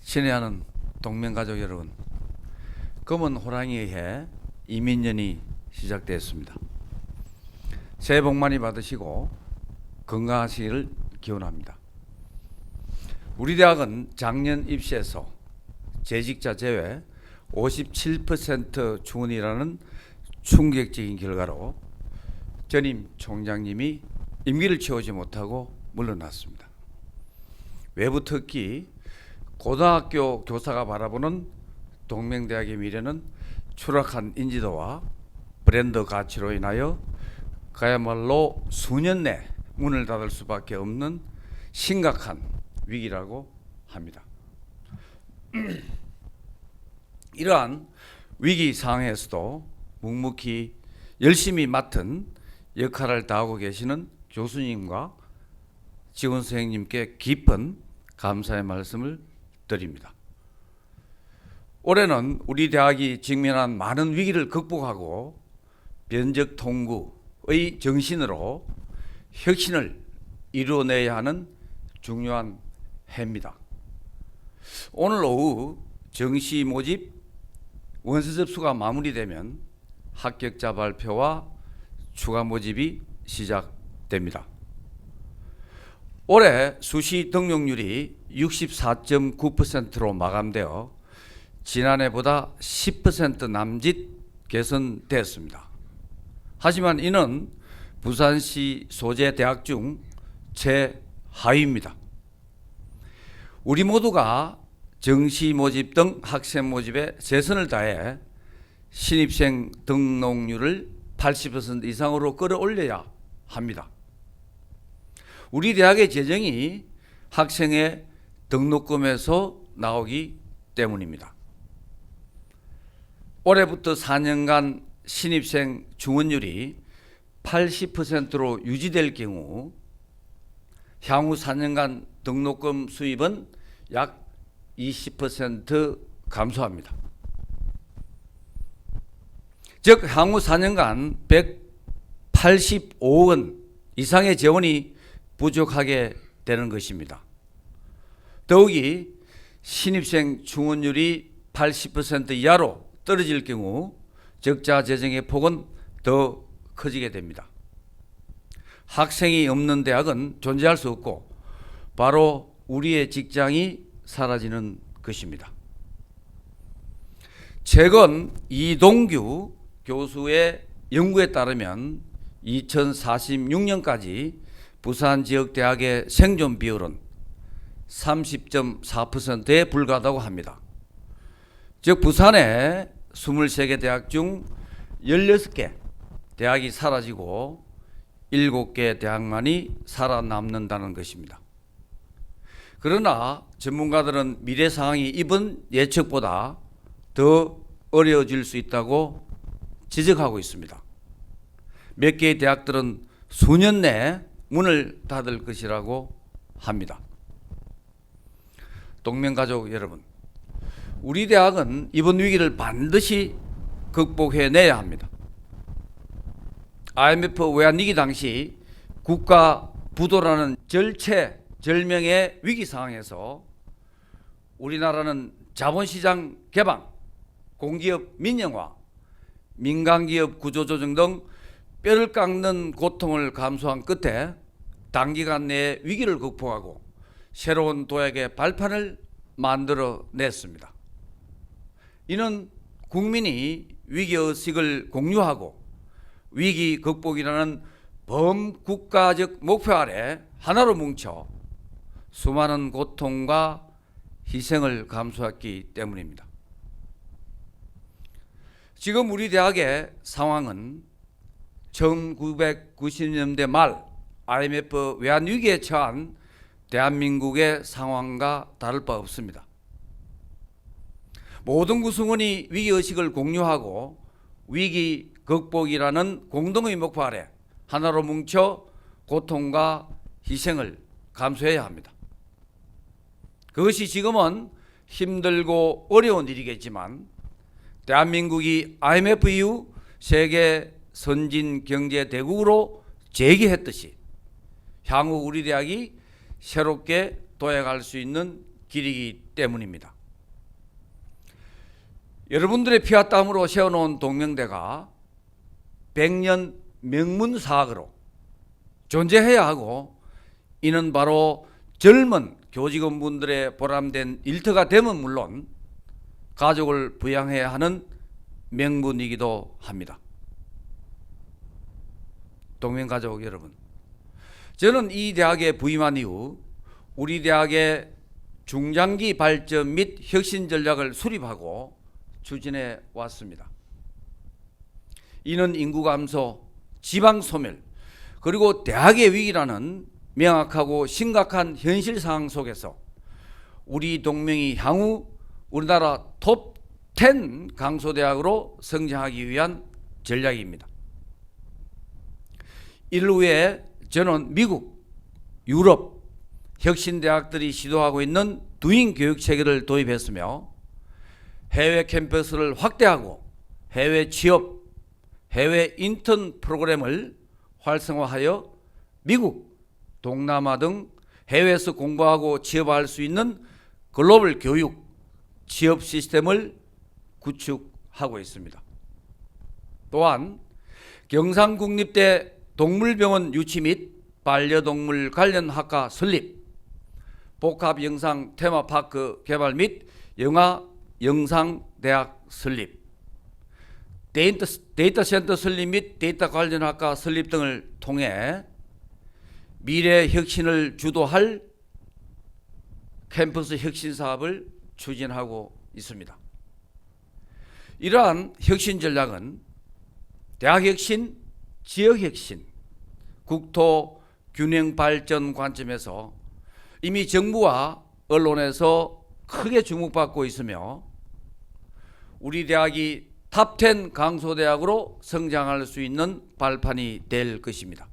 친애하는 동맹가족 여러분, 검은 호랑이의 해 이민년이 시작되었습니다. 새해 복 많이 받으시고 건강하시기를 기원합니다. 우리 대학은 작년 입시에서 재직자 제외 57% 중원이라는 충격적인 결과로 전임 총장님이 임기를 채우지 못하고 물러났습니다. 외부 특히 고등학교 교사가 바라보는 동맹대학의 미래는 추락한 인지도와 브랜드 가치로 인하여 그야말로 수년 내 문을 닫을 수밖에 없는 심각한 위기라고 합니다. 이러한 위기 상황에서도 묵묵히 열심히 맡은 역할을 다하고 계시는 교수님과 직원 선생님께 깊은 감사의 말씀을 드립니다. 올해는 우리 대학이 직면한 많은 위기를 극복하고 변적 통구의 정신으로 혁신을 이루어내야 하는 중요한 해입니다. 오늘 오후 정시 모집 원서 접수가 마무리되면 합격자 발표와 추가 모집이 시작됩니다. 올해 수시 등록률이 64.9%로 마감되어 지난해보다 10% 남짓 개선되었습니다. 하지만 이는 부산시 소재 대학 중 최하위입니다. 우리 모두가 정시 모집 등 학생 모집에 최선을 다해 신입생 등록률을 80% 이상으로 끌어올려야 합니다. 우리 대학의 재정이 학생의 등록금에서 나오기 때문입니다. 올해부터 4년간 신입생 중원율이 80%로 유지될 경우 향후 4년간 등록금 수입은 약 20% 감소합니다. 즉 향후 4년간 185억 원 이상의 재원이 부족하게 되는 것입니다. 더욱이 신입생 중원율이 80% 이하로 떨어질 경우 적자 재정의 폭은 더 커지게 됩니다. 학생이 없는 대학은 존재할 수 없고 바로 우리의 직장이 사라지는 것입니다. 최근 이동규 교수의 연구에 따르면 2046년까지 부산 지역 대학의 생존 비율은 30.4%에 불과하다고 합니다. 즉 부산의 23개 대학 중 16개 대학이 사라지고 7개 대학만이 살아남는다는 것입니다. 그러나 전문가들은 미래 상황이 이번 예측보다 더 어려워질 수 있다고 지적하고 있습니다. 몇 개의 대학들은 수년 내에 문을 닫을 것이라고 합니다. 동맹가족 여러분, 우리 대학은 이번 위기를 반드시 극복해내야 합니다. IMF 외환위기 당시 국가 부도라는 절체절명의 위기 상황에서 우리나라는 자본시장 개방, 공기업 민영화, 민간기업 구조조정 등 뼈를 깎는 고통을 감수한 끝에 단기간 내에 위기를 극복하고 새로운 도약의 발판을 만들어냈습니다. 이는 국민이 위기의식을 공유하고 위기 극복이라는 범국가적 목표 아래 하나로 뭉쳐 수많은 고통과 희생을 감수했기 때문입니다. 지금 우리 대학의 상황은 1990년대 말 IMF 외환위기에 처한 대한민국의 상황과 다를 바 없습니다. 모든 구성원이 위기의식을 공유하고 위기 극복이라는 공동의 목표 아래 하나로 뭉쳐 고통과 희생을 감수해야 합니다. 그것이 지금은 힘들고 어려운 일이겠지만 대한민국이 IMF 이후 세계 선진 경제 대국으로 재기했듯이 향후 우리 대학이 새롭게 도약할 수 있는 길이기 때문입니다. 여러분들의 피와 땀으로 세워놓은 동명대가 100년 명문사학으로 존재해야 하고, 이는 바로 젊은 교직원분들의 보람된 일터가 되면 물론 가족을 부양해야 하는 명분이기도 합니다. 동명가족 여러분, 저는 이 대학에 부임한 이후 우리 대학의 중장기 발전 및 혁신 전략을 수립하고 추진해 왔습니다. 이는 인구 감소, 지방 소멸, 그리고 대학의 위기라는 명확하고 심각한 현실 상황 속에서 우리 동명이 향후 우리나라 톱10 강소대학으로 성장하기 위한 전략입니다. 이를 위해 저는 미국, 유럽 혁신대학들이 시도하고 있는 두잉 교육체계를 도입했으며, 해외 캠퍼스를 확대하고 해외 취업, 해외 인턴 프로그램을 활성화하여 미국, 동남아 등 해외에서 공부하고 취업할 수 있는 글로벌 교육, 취업 시스템을 구축하고 있습니다. 또한 경상국립대 동물병원 유치 및 반려동물 관련 학과 설립, 복합영상 테마파크 개발 및 영화 영상대학 설립, 데이터 센터 설립 및 데이터 관련 학과 설립 등을 통해 미래 혁신을 주도할 캠퍼스 혁신 사업을 추진하고 있습니다. 이러한 혁신 전략은 대학 혁신, 지역 혁신, 국토 균형 발전 관점에서 이미 정부와 언론에서 크게 주목받고 있으며, 우리 대학이 탑10 강소대학으로 성장할 수 있는 발판이 될 것입니다.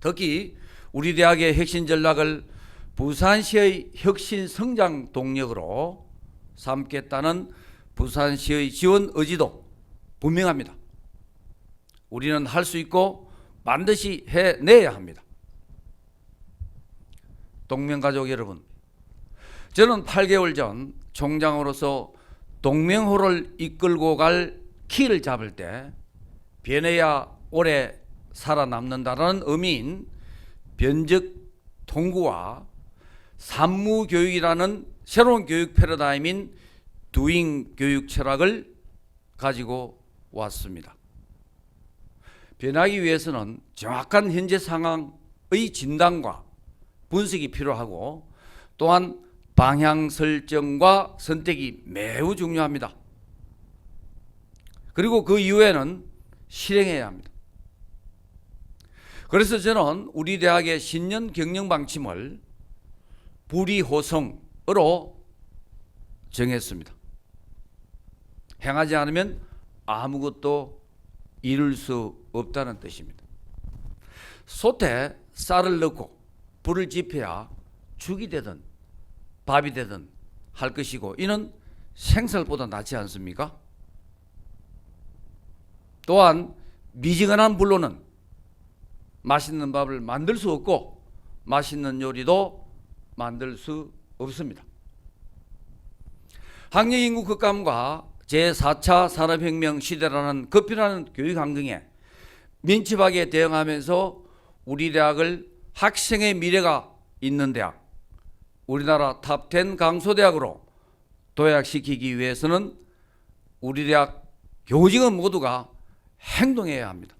특히 우리 대학의 혁신 전략을 부산시의 혁신 성장 동력으로 삼겠다는 부산시의 지원 의지도 분명합니다. 우리는 할 수 있고 반드시 해내야 합니다. 동명가족 여러분, 저는 8개월 전 총장으로서 동명호를 이끌고 갈 키를 잡을 때 변해야 오래 살아남는다는 의미인 변적 통구와 산무교육이라는 새로운 교육 패러다임인 두잉 교육 철학을 가지고 왔습니다. 변하기 위해서는 정확한 현재 상황의 진단과 분석이 필요하고, 또한 방향 설정과 선택이 매우 중요합니다. 그리고 그 이후에는 실행해야 합니다. 그래서 저는 우리 대학의 신년 경영 방침을 불이호성으로 정했습니다. 행하지 않으면 아무것도 이룰 수 없다는 뜻입니다. 솥에 쌀을 넣고 불을 지펴야 죽이 되든 밥이 되든 할 것이고, 이는 생쌀보다 낫지 않습니까? 또한 미지근한 불로는 맛있는 밥을 만들 수 없고 맛있는 요리도 만들 수 없습니다. 학령 인구 급감과 제4차 산업혁명 시대라는 급변하는 교육 환경에 민첩하게 대응하면서 우리 대학을 학생의 미래가 있는 대학, 우리나라 탑10 강소대학으로 도약시키기 위해서는 우리 대학 교직원 모두가 행동해야 합니다.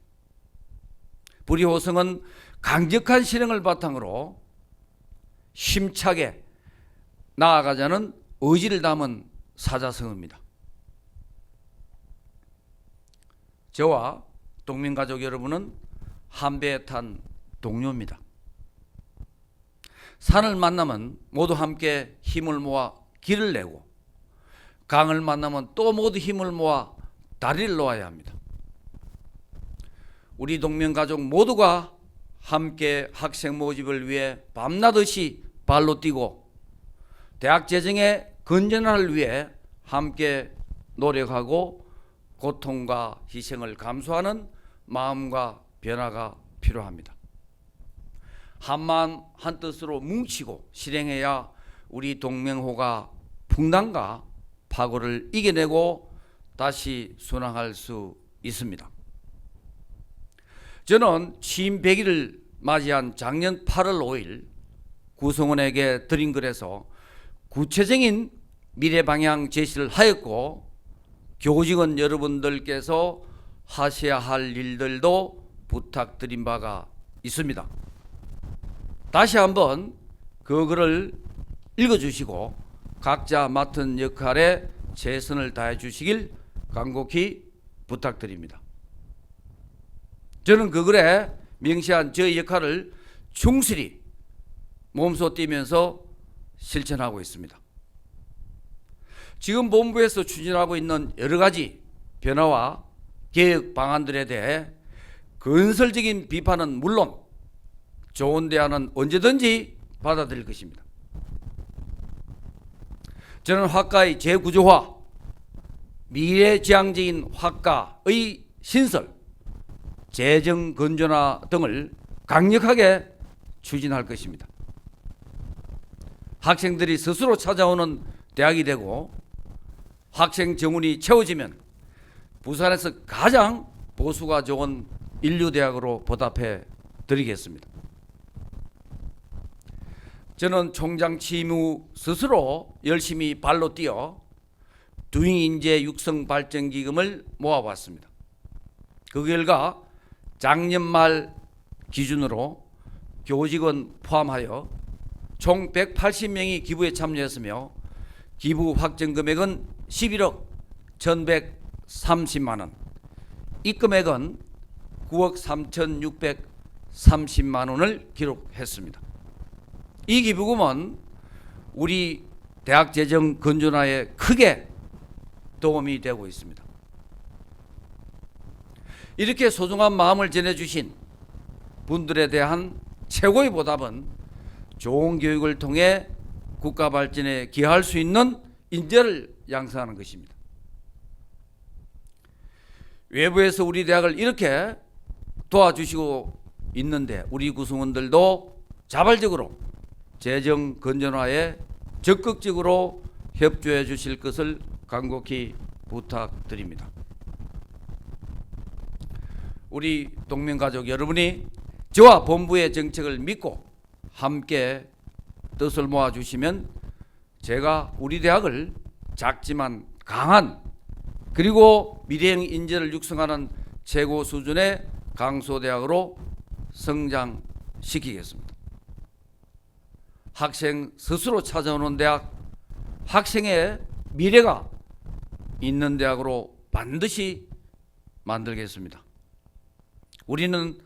불이호성은 강력한 실행을 바탕으로 힘차게 나아가자는 의지를 담은 사자성어입니다. 저와 동명가족 여러분은 한 배에 탄 동료입니다. 산을 만나면 모두 함께 힘을 모아 길을 내고, 강을 만나면 또 모두 힘을 모아 다리를 놓아야 합니다. 우리 동명가족 모두가 함께 학생 모집을 위해 밤낮없이 발로 뛰고, 대학 재정의 건전화를 위해 함께 노력하고 고통과 희생을 감수하는 마음과 변화가 필요합니다. 한마음 한뜻으로 뭉치고 실행해야 우리 동맹호가 풍랑과 파고를 이겨내고 다시 순항할 수 있습니다. 저는 취임 100일을 맞이한 작년 8월 5일 구성원에게 드린 글에서 구체적인 미래 방향 제시를 하였고, 교직원 여러분들께서 하셔야 할 일들도 부탁드린 바가 있습니다. 다시 한번 그 글을 읽어주시고 각자 맡은 역할에 최선을 다해 주시길 간곡히 부탁드립니다. 저는 그 글에 명시한 저의 역할을 충실히 몸소 뛰면서 실천하고 있습니다. 지금 본부에서 추진하고 있는 여러 가지 변화와 개혁 방안들에 대해 건설적인 비판은 물론 좋은 대안은 언제든지 받아들일 것입니다. 저는 학과의 재구조화, 미래지향적인 학과의 신설, 재정 건전화 등을 강력하게 추진할 것입니다. 학생들이 스스로 찾아오는 대학이 되고 학생 정원이 채워지면 부산에서 가장 보수가 좋은 인류대학으로 보답해 드리겠습니다. 저는 총장 취임 후 스스로 열심히 발로 뛰어 두잉인재 육성 발전 기금을 모아왔습니다. 그 결과 작년 말 기준으로 교직원 포함하여 총 180명이 기부에 참여했으며 기부 확정 금액은 11억 1130만 원, 입금액은 9억 3630만 원을 기록했습니다. 이 기부금은 우리 대학 재정 건전화에 크게 도움이 되고 있습니다. 이렇게 소중한 마음을 전해주신 분들에 대한 최고의 보답은 좋은 교육을 통해 국가 발전에 기여할 수 있는 인재를 양성하는 것입니다. 외부에서 우리 대학을 이렇게 도와주시고 있는데 우리 구성원들도 자발적으로 재정 건전화에 적극적으로 협조해 주실 것을 간곡히 부탁드립니다. 우리 동맹가족 여러분이 저와 본부의 정책을 믿고 함께 뜻을 모아주시면 제가 우리 대학을 작지만 강한 그리고 미래형 인재를 육성하는 최고 수준의 강소대학으로 성장시키겠습니다. 학생 스스로 찾아오는 대학, 학생의 미래가 있는 대학으로 반드시 만들겠습니다. 우리는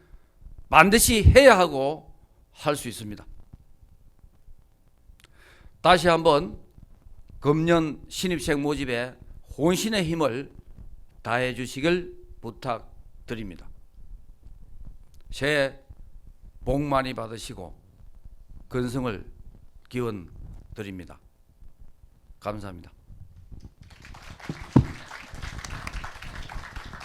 반드시 해야 하고 할 수 있습니다. 다시 한번 금년 신입생 모집에 혼신의 힘을 다해 주시길 부탁드립니다. 새해 복 많이 받으시고 건승을 기원 드립니다. 감사합니다.